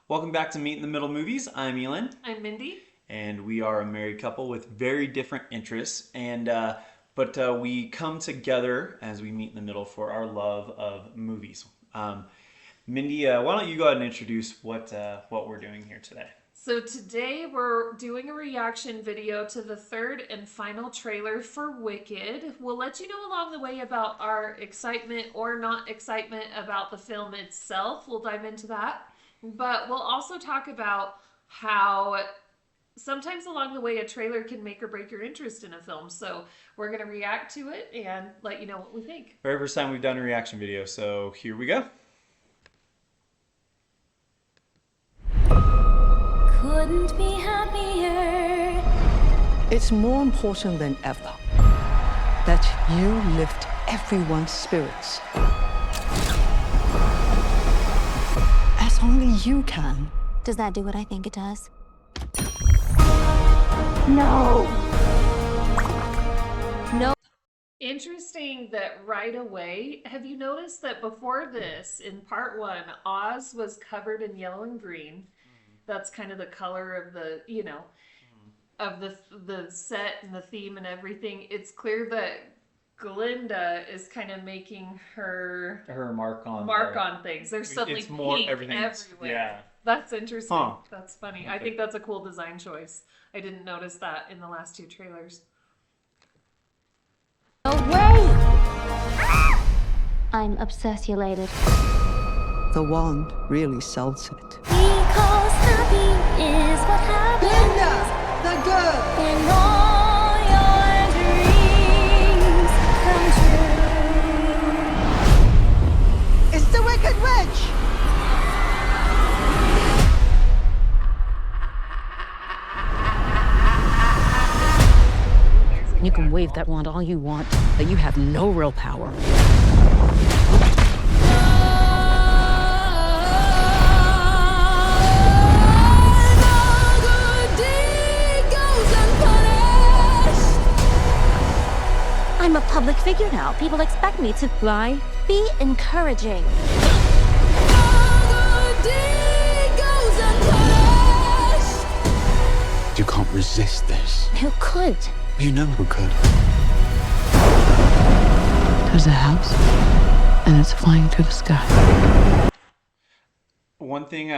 Welcome back to Meet in the Middle Movies. I'm Elin. I'm Mindy. And we are a married couple with very different interests. But we come together as we meet in the middle for our love of movies. Mindy, why don't you go ahead and introduce what we're doing here today? So today we're doing a reaction video to the third and final trailer for Wicked. We'll let you know along the way about our excitement or not excitement about the film itself. We'll dive into that. But we'll also talk about how sometimes along the way a trailer can make or break your interest in a film. So we're going to react to it and let you know what we think. Very first time we've done a reaction video, so here we go. Couldn't be happier. It's more important than ever that you lift everyone's spirits. As only you can. Does that do what I think it does? No. No. Interesting that right away, have you noticed that before this, in part one, Oz was covered in yellow and green. That's kind of the color of the, of the set and the theme and everything. It's clear that Glinda is kind of making her mark on things. There's suddenly it's more pink everywhere. Yeah. That's interesting. Huh. That's funny. Okay. I think that's a cool design choice. I didn't notice that in the last two trailers. Away! I'm obsessulated. The wand really sells it. Because happy is what happens. Linda, the girl. When all your dreams come true. It's the Wicked Witch. You can wave that wand all you want, but you have no real power. I'm a public figure now. People expect me to Lie? be encouraging. You can't resist this. Who could? You know who could. There's a house, and it's flying through the sky. One thing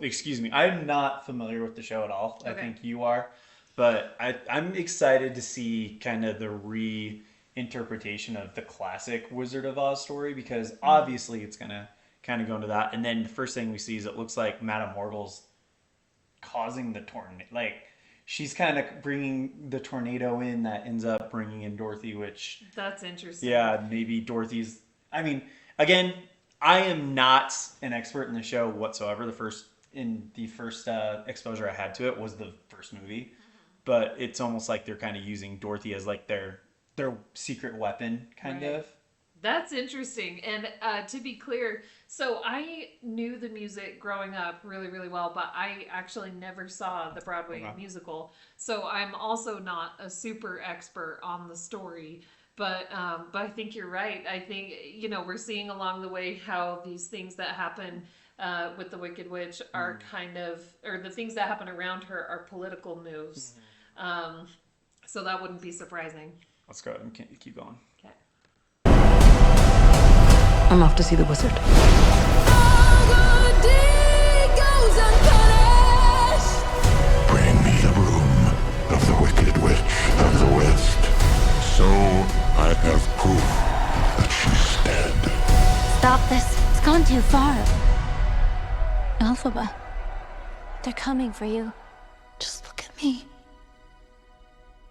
excuse me, I'm not familiar with the show at all. Okay. I think you are. But I'm excited to see kind of the reinterpretation of the classic Wizard of Oz story, because obviously it's going to kind of go into that. And then the first thing we see is it looks like Madame Morgul's causing the tornado. Like, she's kind of bringing the tornado in that ends up bringing in Dorothy, which... That's interesting. Yeah, maybe Dorothy's... I mean, again, I am not an expert in the show whatsoever. The first exposure I had to it was the first movie. But it's almost like they're kind of using Dorothy as like their secret weapon, kind of. That's interesting. And to be clear, so I knew the music growing up really, really well, but I actually never saw the Broadway musical. So I'm also not a super expert on the story. But I think you're right. I think, we're seeing along the way how these things that happen with the Wicked Witch are or the things that happen around her are political moves. So that wouldn't be surprising. Let's go ahead and keep going. Okay. I'm off to see the wizard. Bring me the room of the Wicked Witch of the West. So I have proof that she's dead. Stop this. It's gone too far. Elphaba, they're coming for you. Just look at me.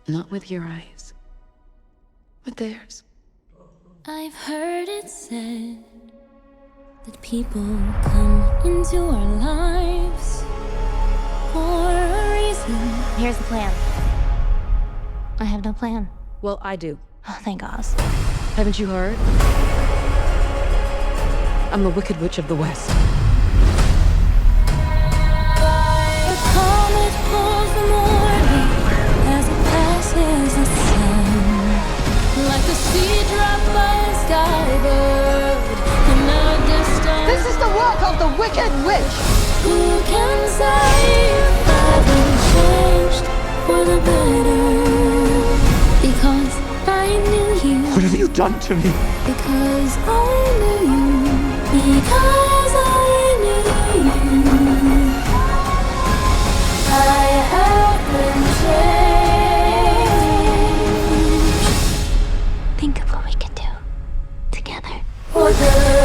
Not with your eyes, with theirs. I've heard it said that people come into our lives for a reason. Here's the plan. I have no plan. Well, I do. Oh, thank Oz. Haven't you heard? I'm the Wicked Witch of the West. The comet pulls the morning as it passes the sun, like a seed dropped by a skybird in the distance. This is the work of the Wicked Witch. Who can say I've been changed for the better? Because I knew you. What have you done to me? Because I knew you. Because I knew you. I have been changed. Think of what we could do together. For good.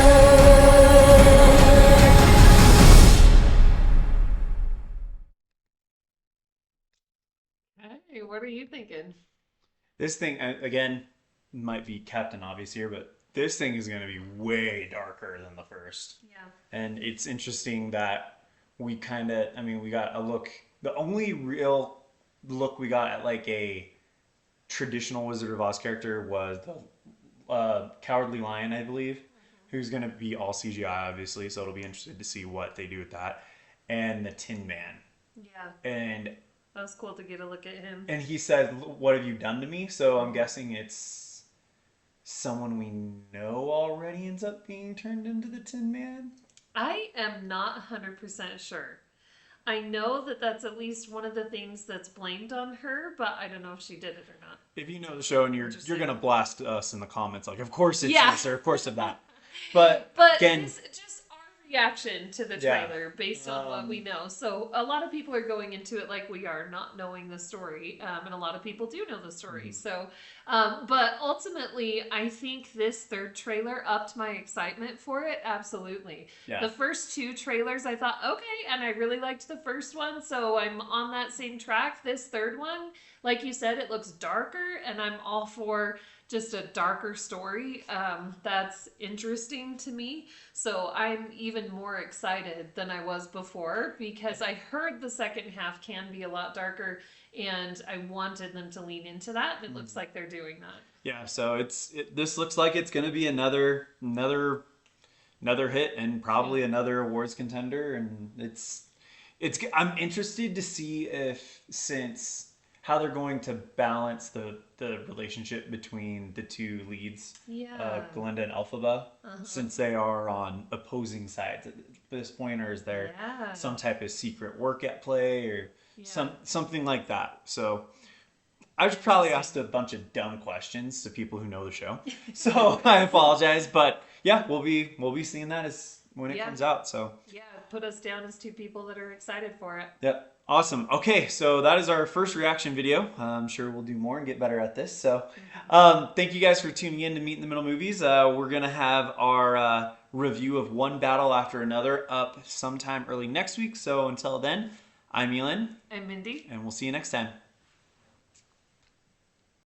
Hey, what are you thinking? This thing, again, might be Captain Obvious here, but this thing is going to be way darker than the first. Yeah. And it's interesting that we kind of, I mean, we got a look, the only real look we got at like a traditional Wizard of Oz character was the Cowardly Lion, I believe, who's going to be all CGI, obviously. So it'll be interesting to see what they do with that. And the Tin Man. Yeah. And That was cool to get a look at him. and he said, "What have you done to me?" So I'm guessing it's someone we know already ends up being turned into the Tin Man. I am not 100% sure. I know that that's at least one of the things that's blamed on her, but I don't know if she did it or not. If you know the show and you're Interesting. gonna blast us in the comments, like, of course it's Yeah. this or of course it's that. But again, this just our reaction to the Yeah. trailer based on what we know. So a lot of people are going into it like we are, not knowing the story, and a lot of people do know the story. So, but ultimately, I think this third trailer upped my excitement for it. Absolutely. Yeah. The first two trailers, I thought, okay, and I really liked the first one, so I'm on that same track. This third one, like you said, it looks darker, and I'm all for just a darker story. That's interesting to me. So I'm even more excited than I was before because I heard the second half can be a lot darker and I wanted them to lean into that. And it looks like they're doing that. yeah. So this looks like it's gonna be another hit and probably another awards contender. And I'm interested to see if since how they're going to balance the relationship between the two leads, Yeah. Glinda and Elphaba, since they are on opposing sides at this point, or is there Yeah. some type of secret work at play, or something like that? So I just probably asked a bunch of dumb questions to people who know the show, so I apologize. But yeah, we'll be seeing that as when it comes out. So Yeah, put us down as two people that are excited for it. yep. Awesome. Okay, so that is our first reaction video. I'm sure we'll do more and get better at this. So thank you guys for tuning in to Meet in the Middle Movies. We're going to have our review of one battle after another up sometime early next week. So until then, I'm Elin. And Mindy. And we'll see you next time.